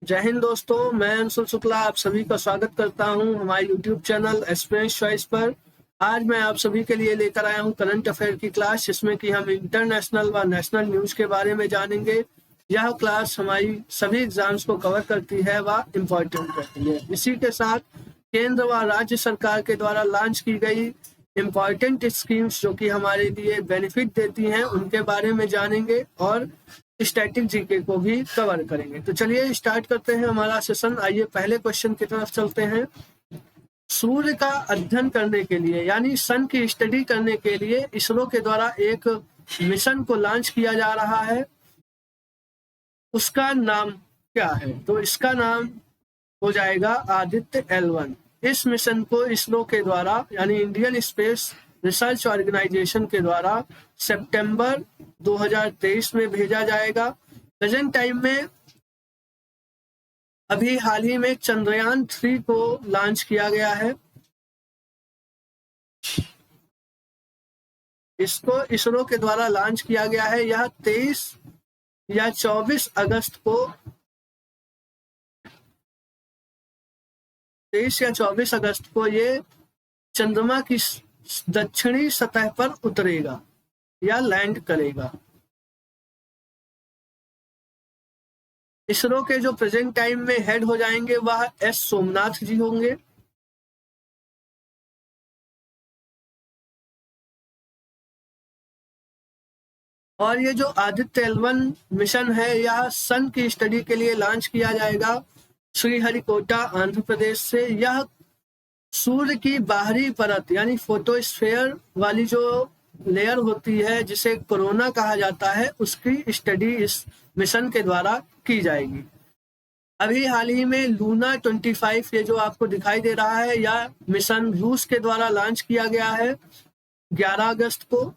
जय हिंद दोस्तों, मैं अंशुल शुक्ला आप सभी का स्वागत करता हूं हमारे यूट्यूब चैनल एस्पिरेंट्स चॉइस पर। आज मैं आप सभी के लिए लेकर आया हूं करंट अफेयर की क्लास, जिसमें कि हम इंटरनेशनल व नेशनल न्यूज के बारे में जानेंगे। यह क्लास हमारी सभी एग्जाम्स को कवर करती है व इम्पोर्टेंट रहती है। इसी के साथ केंद्र व राज्य सरकार के द्वारा लॉन्च की गई इम्पॉर्टेंट स्कीम्स जो कि हमारे लिए बेनिफिट देती हैं, उनके बारे में जानेंगे और स्टैटिक जीके को भी कवर करेंगे। तो चलिए स्टार्ट करते हैं हमारा सेशन। आइए पहले क्वेश्चन की तरफ चलते हैं। सूर्य का अध्ययन करने के लिए यानी सन की स्टडी करने के लिए इसरो के द्वारा एक मिशन को लॉन्च किया जा रहा है। उसका नाम क्या है? तो इसका नाम हो जाएगा आदित्य L1। इस मिशन को इसरो के द्वारा यानी इंडियन स्पेस रिसर्च ऑर्गेनाइजेशन के द्वारा सितंबर 2023 में भेजा जाएगा। प्रेजेंट टाइम में अभी हाल ही में चंद्रयान 3 को लॉन्च किया गया है। इसको इसरो के द्वारा लॉन्च किया गया है। यह 23 या 24 अगस्त को 23 या 24 अगस्त को ये चंद्रमा की दक्षिणी सतह पर उतरेगा या लैंड करेगा। इसरो के जो प्रेजेंट टाइम में हेड हो जाएंगे वह एस सोमनाथ जी होंगे। और ये जो आदित्य L1 मिशन है यह सन की स्टडी के लिए लॉन्च किया जाएगा श्रीहरिकोटा आंध्र प्रदेश से। यह सूर्य की बाहरी परत यानी फोटोस्फेयर वाली जो लेयर होती है जिसे कोरोना कहा जाता है, उसकी स्टडी इस मिशन के द्वारा की जाएगी। अभी हाल ही में लूना 25 ये जो आपको दिखाई दे रहा है, यह मिशन रूस के द्वारा लॉन्च किया गया है 11 अगस्त को।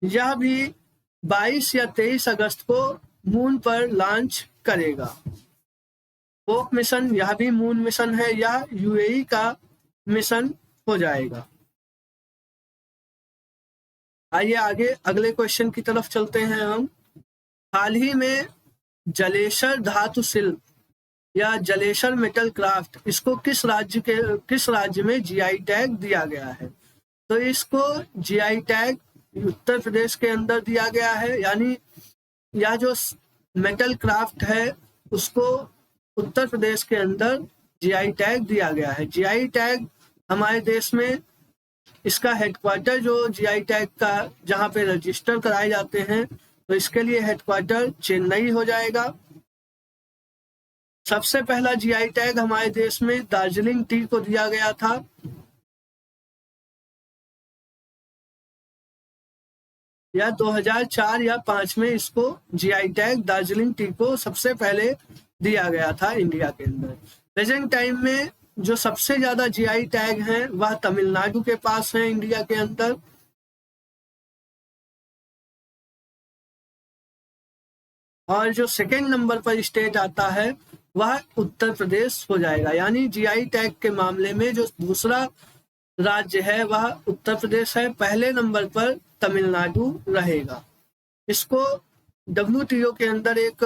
यह भी 22 या 23 अगस्त को मून पर लॉन्च करेगा। होप मिशन यह भी मून मिशन है, यह यूएई का मिशन हो जाएगा। आइए आगे अगले क्वेश्चन की तरफ चलते हैं हम। हाल ही में जलेसर धातु शिल्प या जलेसर मेटल क्राफ्ट, इसको किस राज्य में जीआई टैग दिया गया है? तो इसको जीआई टैग उत्तर प्रदेश के अंदर दिया गया है। यानी यह जो मेटल क्राफ्ट है उसको उत्तर प्रदेश के अंदर जीआई टैग दिया गया है। जीआई टैग हमारे देश में इसका हेडक्वार्टर जो जीआई टैग का जहां पे रजिस्टर कराए जाते हैं, तो इसके लिए हेडक्वार्टर चेन्नई हो जाएगा। सबसे पहला जीआई टैग हमारे देश में दार्जिलिंग टी को दिया गया था। या 2004 या 5 में इसको जीआई टैग दार्जिलिंग टी को सबसे पहले दिया गया था इंडिया के अंदर। प्रेजेंट टाइम में जो सबसे ज्यादा जीआई टैग हैं वह तमिलनाडु के पास है इंडिया के अंदर। और जो सेकेंड नंबर पर स्टेट आता है वह उत्तर प्रदेश हो जाएगा। यानी जीआई टैग के मामले में जो दूसरा राज्य है वह उत्तर प्रदेश है, पहले नंबर पर तमिलनाडु रहेगा। इसको WTO के अंदर एक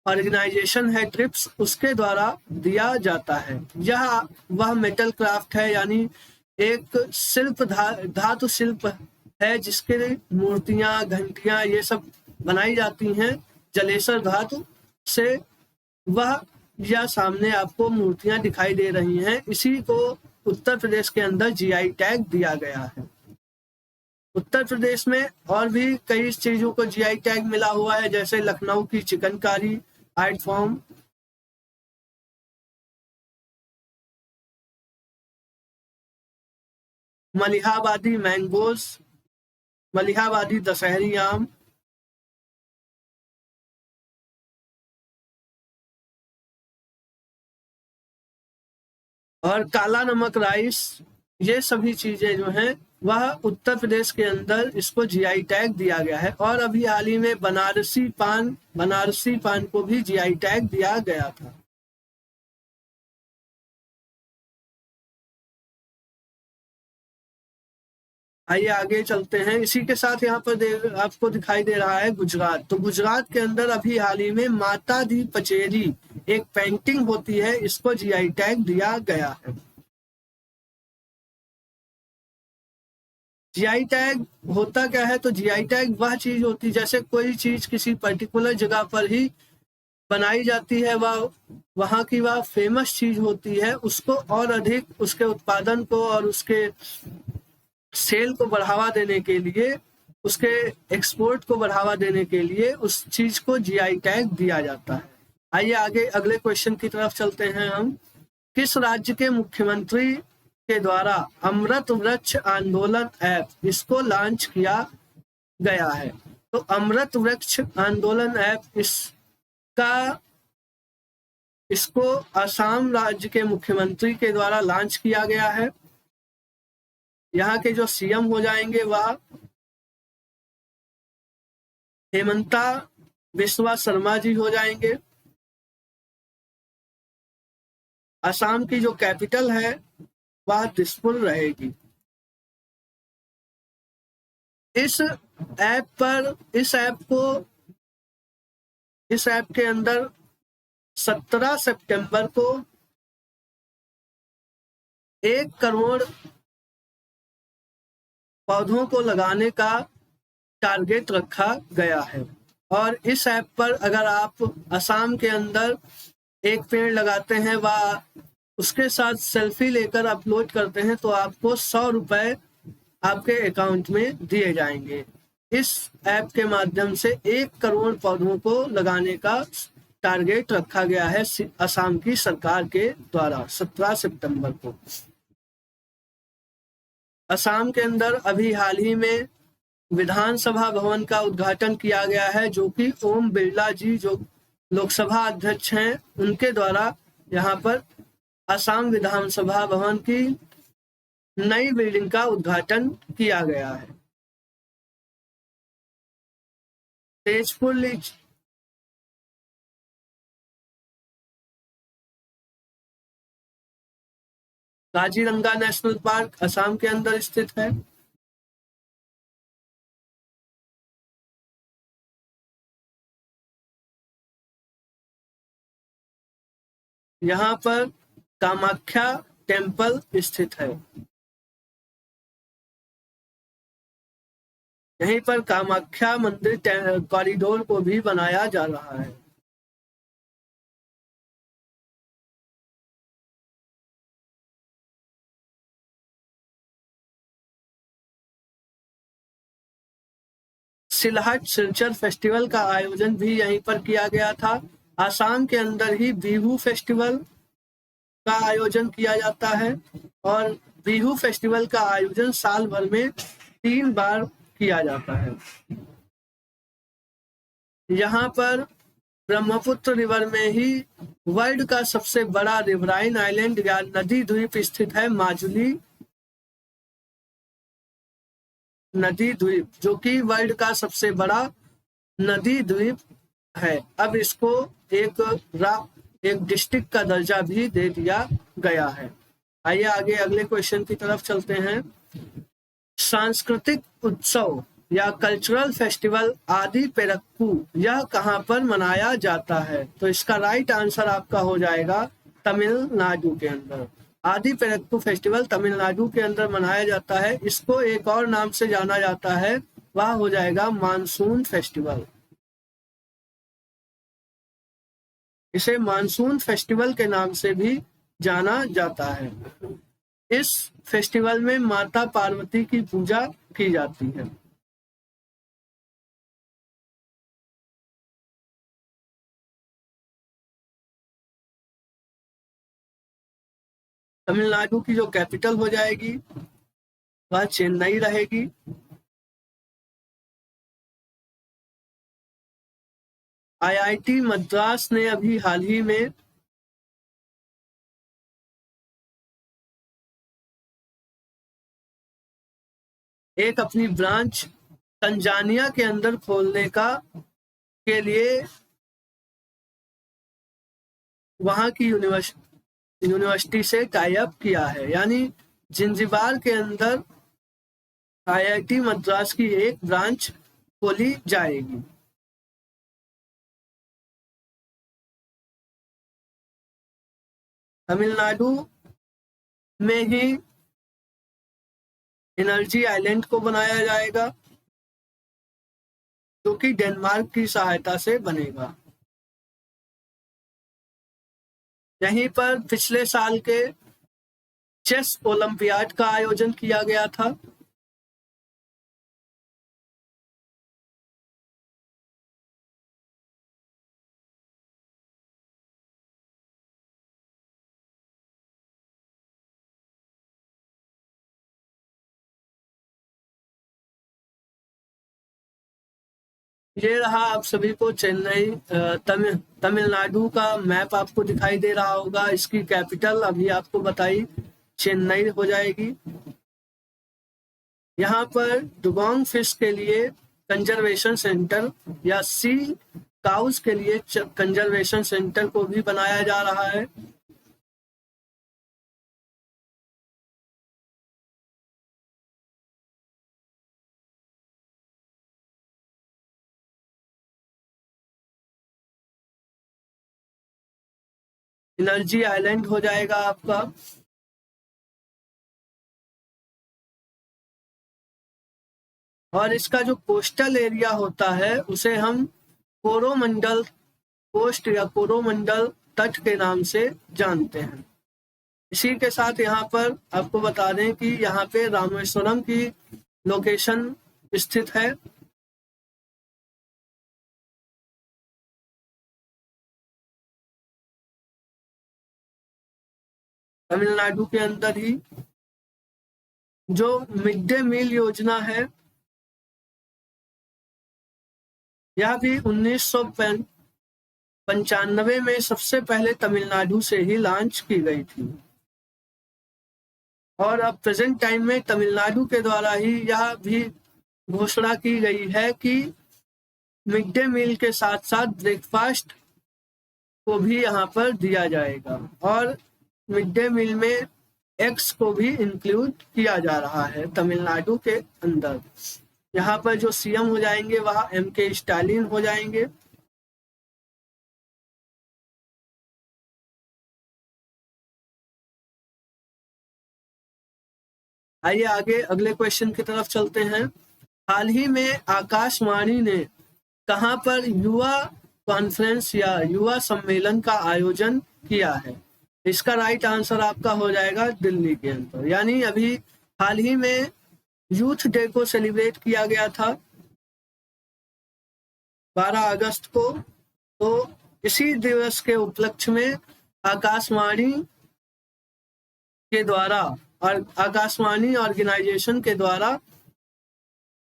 ऑर्गेनाइजेशन है ट्रिप्स, उसके द्वारा दिया जाता है। यह वह मेटल क्राफ्ट है यानी एक शिल्प धातु शिल्प है जिसके मूर्तियां घंटियां ये सब बनाई जाती हैं जलेसर धातु से। वह यह सामने आपको मूर्तियां दिखाई दे रही हैं, इसी को उत्तर प्रदेश के अंदर जीआई टैग दिया गया है। उत्तर प्रदेश में और भी कई चीजों को जीआई टैग मिला हुआ है, जैसे लखनऊ की chikankari art form, Malihabadi mangoes, Malihabadi Dasheri आम, और काला नमक राइस। ये सभी चीजें जो हैं वह उत्तर प्रदेश के अंदर इसको जीआई टैग दिया गया है। और अभी हाल ही में बनारसी पान को भी जीआई टैग दिया गया था। आइए आगे चलते हैं। इसी के साथ यहाँ पर आपको दिखाई दे रहा है गुजरात। तो गुजरात के अंदर अभी हाल ही में माता दी पचेरी एक पेंटिंग होती है, इसको जीआई टैग दिया गया है। जीआई टैग होता क्या है? तो जीआई टैग वह चीज होती है, जैसे कोई चीज किसी पर्टिकुलर जगह पर ही बनाई जाती है, वह वहाँ की वह फेमस चीज होती है, उसको और अधिक उसके उत्पादन को और उसके सेल को बढ़ावा देने के लिए, उसके एक्सपोर्ट को बढ़ावा देने के लिए उस चीज को जीआई टैग दिया जाता है। आइए आगे अगले क्वेश्चन की तरफ चलते हैं हम। किस राज्य के मुख्यमंत्री के द्वारा अमृत वृक्ष आंदोलन ऐप इसको लॉन्च किया गया है? तो अमृत वृक्ष आंदोलन ऐप इसको असम राज्य के मुख्यमंत्री के द्वारा लॉन्च किया गया है। यहाँ के जो सीएम हो जाएंगे वह हेमंता बिस्वा शर्मा जी हो जाएंगे। असम की जो कैपिटल है वह दिसपुर रहेगी। इस ऐप के अंदर 17 सितंबर को 1 करोड़ पौधों को लगाने का टारगेट रखा गया है। और इस ऐप पर अगर आप असम के अंदर एक पेड़ लगाते हैं व उसके साथ सेल्फी लेकर अपलोड करते हैं तो आपको 100 रुपए आपके अकाउंट में दिए जाएंगे। इस ऐप के माध्यम से 1 करोड़ पौधों को लगाने का टारगेट रखा गया है असम की सरकार के द्वारा 17 सितंबर को। असम के अंदर अभी हाल ही में विधानसभा भवन का उद्घाटन किया गया है, जो कि ओम बिरला जी जो लोकसभा अध्यक्ष हैं उनके द्वारा यहाँ पर असम विधानसभा भवन की नई बिल्डिंग का उद्घाटन किया गया है। तेजपुर लीच काजीरंगा नेशनल पार्क असम के अंदर स्थित है। यहाँ पर कामाख्या टेम्पल स्थित है। यहीं पर कामाख्या मंदिर कॉरिडोर को भी बनाया जा रहा है। सिलहट सिलचर फेस्टिवल का आयोजन भी यहीं पर किया गया था। आसाम के अंदर ही बिहू फेस्टिवल का आयोजन किया जाता है और बिहू फेस्टिवल का आयोजन साल भर में 3 बार किया जाता है। यहाँ पर ब्रह्मपुत्र रिवर में ही वर्ल्ड का सबसे बड़ा रिवराइन आइलैंड या नदी द्वीप स्थित है, माजुली नदी द्वीप, जो कि वर्ल्ड का सबसे बड़ा नदी द्वीप है। अब इसको एक डिस्ट्रिक्ट का दर्जा भी दे दिया गया है। आइए आगे अगले क्वेश्चन की तरफ चलते हैं। सांस्कृतिक उत्सव या कल्चरल फेस्टिवल आदि पेरक्कू यह कहाँ पर मनाया जाता है? तो इसका राइट आंसर आपका हो जाएगा तमिलनाडु के अंदर। आदि पेरक्कू फेस्टिवल तमिलनाडु के अंदर मनाया जाता है। इसको एक और नाम से जाना जाता है, वह हो जाएगा मानसून फेस्टिवल। इसे मानसून फेस्टिवल के नाम से भी जाना जाता है। इस फेस्टिवल में माता पार्वती की पूजा की जाती है। तमिलनाडु की जो कैपिटल हो जाएगी वह चेन्नई रहेगी। आईआईटी मद्रास ने अभी हाल ही में एक अपनी ब्रांच तंजानिया के अंदर खोलने के लिए वहां की यूनिवर्सिटी से टाई अप किया है। यानी जिंजिबार के अंदर IIT मद्रास की एक ब्रांच खोली जाएगी। तमिलनाडु में ही एनर्जी आइलैंड को बनाया जाएगा, जो कि डेनमार्क की सहायता से बनेगा। यहीं पर पिछले साल के चेस ओलंपियाड का आयोजन किया गया था। ये रहा आप सभी को चेन्नई तमिलनाडु का मैप आपको दिखाई दे रहा होगा। इसकी कैपिटल अभी आपको बताई चेन्नई हो जाएगी। यहाँ पर डुगोंग फिश के लिए कंजर्वेशन सेंटर या सी काउस के लिए कंजर्वेशन सेंटर को भी बनाया जा रहा है। एनर्जी आइलैंड हो जाएगा आपका। और इसका जो कोस्टल एरिया होता है उसे हम कोरोमंडल कोस्ट या कोरोमंडल तट के नाम से जानते हैं। इसी के साथ यहाँ पर आपको बता दें कि यहाँ पे रामेश्वरम की लोकेशन स्थित है। तमिलनाडु के अंदर ही जो मिड डे मील योजना है, यह भी 1995 में सबसे पहले तमिलनाडु से ही लॉन्च की गई थी। और अब प्रेजेंट टाइम में तमिलनाडु के द्वारा ही यह भी घोषणा की गई है कि मिड डे मील के साथ साथ ब्रेकफास्ट को भी यहाँ पर दिया जाएगा। और मिड डे मील में एग्स को भी इंक्लूड किया जा रहा है तमिलनाडु के अंदर। यहाँ पर जो सीएम हो जाएंगे वह MK स्टालिन हो जाएंगे। आइए आगे अगले क्वेश्चन की तरफ चलते हैं। हाल ही में आकाशवाणी ने कहां पर युवा कॉन्फ्रेंस या युवा सम्मेलन का आयोजन किया है? इसका राइट आंसर आपका हो जाएगा दिल्ली के अंदर। यानी अभी हाल ही में यूथ डे को सेलिब्रेट किया गया था 12 अगस्त को। तो इसी दिवस के उपलक्ष्य में आकाशवाणी के द्वारा और आकाशवाणी ऑर्गेनाइजेशन के द्वारा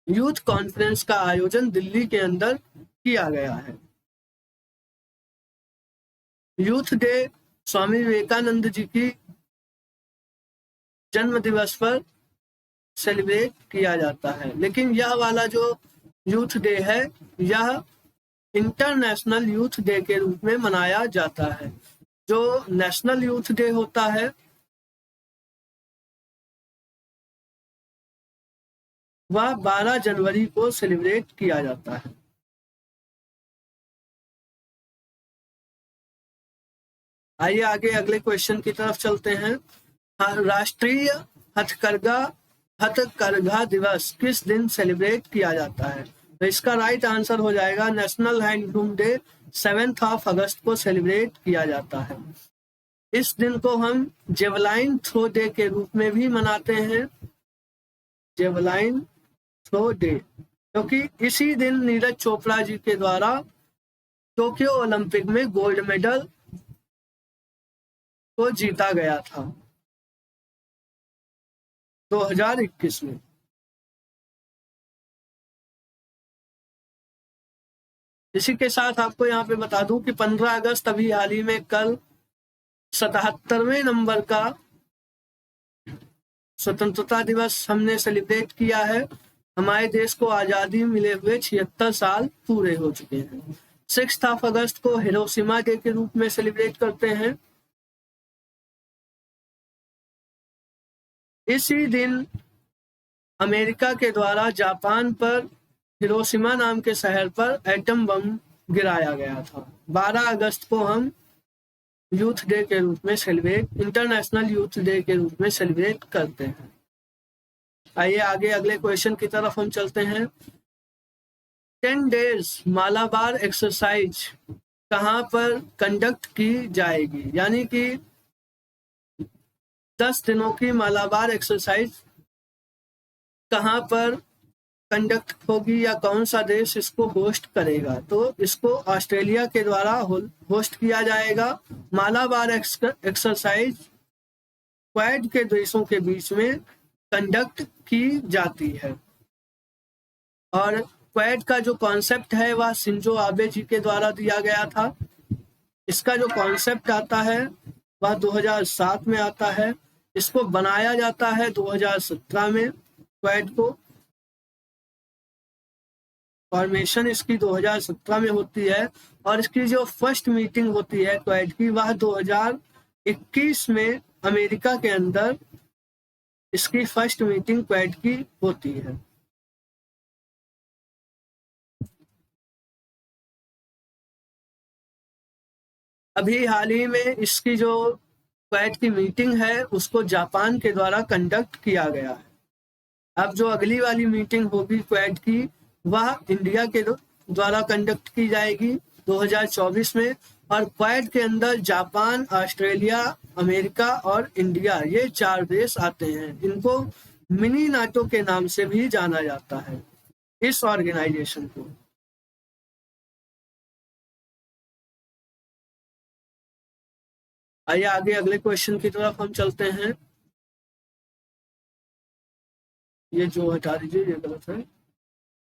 यूथ कॉन्फ्रेंस का आयोजन दिल्ली के अंदर किया गया है। यूथ डे स्वामी विवेकानंद जी की जन्म दिवस पर सेलिब्रेट किया जाता है, लेकिन यह वाला जो यूथ डे है यह इंटरनेशनल यूथ डे के रूप में मनाया जाता है। जो नेशनल यूथ डे होता है वह 12 जनवरी को सेलिब्रेट किया जाता है। आइए आगे अगले क्वेश्चन की तरफ चलते हैं। राष्ट्रीय हथकरघा दिवस किस दिन सेलिब्रेट किया जाता है? तो इसका राइट आंसर हो जाएगा नेशनल हैंडलूम डे 7 अगस्त को सेलिब्रेट किया जाता है। इस दिन को हम जेवलाइन थ्रो डे के रूप में भी मनाते हैं, जेवलाइन थ्रो डे, क्योंकि इसी दिन नीरज चोपड़ा जी के द्वारा टोक्यो ओलंपिक में गोल्ड मेडल को जीता गया था 2021 में। इसी के साथ आपको यहाँ पे बता दूं कि 15 अगस्त अभी हाल ही में कल 77वें नंबर का स्वतंत्रता दिवस हमने सेलिब्रेट किया है। हमारे देश को आजादी मिले हुए 76 साल पूरे हो चुके हैं। 6 अगस्त को हिरोशिमा डे के रूप में सेलिब्रेट करते हैं। इसी दिन अमेरिका के द्वारा जापान पर हिरोशिमा नाम के शहर पर एटम बम गिराया गया था। 12 अगस्त को हम यूथ डे के रूप में इंटरनेशनल यूथ डे के रूप में सेलिब्रेट करते हैं। आइए आगे अगले क्वेश्चन की तरफ हम चलते हैं। 10 डेज मालाबार एक्सरसाइज कहाँ पर कंडक्ट की जाएगी, यानी कि 10 दिनों की मालाबार एक्सरसाइज कहाँ पर कंडक्ट होगी या कौन सा देश इसको होस्ट करेगा? तो इसको ऑस्ट्रेलिया के द्वारा होस्ट किया जाएगा। मालाबार एक्सरसाइज क्वाड के देशों के बीच में कंडक्ट की जाती है और क्वाड का जो कॉन्सेप्ट है वह शिंजो आबे जी के द्वारा दिया गया था। इसका जो कॉन्सेप्ट आता है वह 2007 में आता है। इसको बनाया जाता है 2017 में। क्वाड को फॉर्मेशन इसकी 2017 में होती है और इसकी जो फर्स्ट मीटिंग होती है क्वाड की वह 2021 में अमेरिका के अंदर इसकी फर्स्ट मीटिंग क्वाड की होती है। अभी हाल ही में इसकी जो क्वाड की मीटिंग है उसको जापान के द्वारा कंडक्ट किया गया है। अब जो अगली वाली मीटिंग होगी क्वाड की वह इंडिया के द्वारा कंडक्ट की जाएगी 2024 में और क्वाड के अंदर जापान, ऑस्ट्रेलिया, अमेरिका और इंडिया ये 4 देश आते हैं। इनको मिनी नाटो के नाम से भी जाना जाता है इस ऑर्गेनाइजेशन को। आइए आगे अगले क्वेश्चन की तरफ हम चलते हैं। ये जो हटा दीजिए, ये गलत है।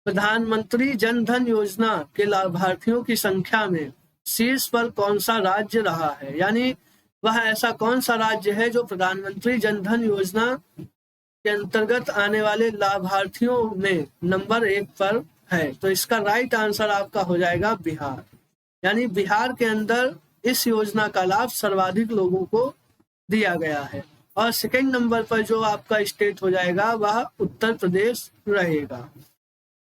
प्रधानमंत्री जन धन योजना के लाभार्थियों की संख्या में शीर्ष पर कौन सा राज्य रहा है, यानी वह ऐसा कौन सा राज्य है जो प्रधानमंत्री जन धन योजना के अंतर्गत आने वाले लाभार्थियों में नंबर 1 पर है। तो इसका राइट आंसर आपका हो जाएगा बिहार, यानी बिहार के अंदर इस योजना का लाभ सर्वाधिक लोगों को दिया गया है। और सेकंड नंबर पर जो आपका स्टेट हो जाएगा वह उत्तर प्रदेश रहेगा।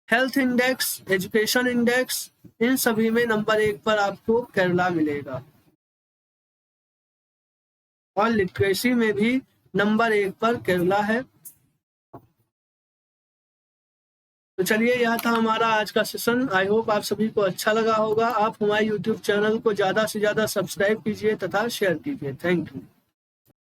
हेल्थ इंडेक्स, एजुकेशन इंडेक्स, इन सभी में नंबर 1 पर आपको केरला मिलेगा और लिटरेसी में भी नंबर 1 पर केरला है। तो चलिए यह था हमारा आज का सेशन। आई होप आप सभी को अच्छा लगा होगा। आप हमारे YouTube चैनल को ज़्यादा से ज़्यादा सब्सक्राइब कीजिए तथा शेयर कीजिए। Thank you.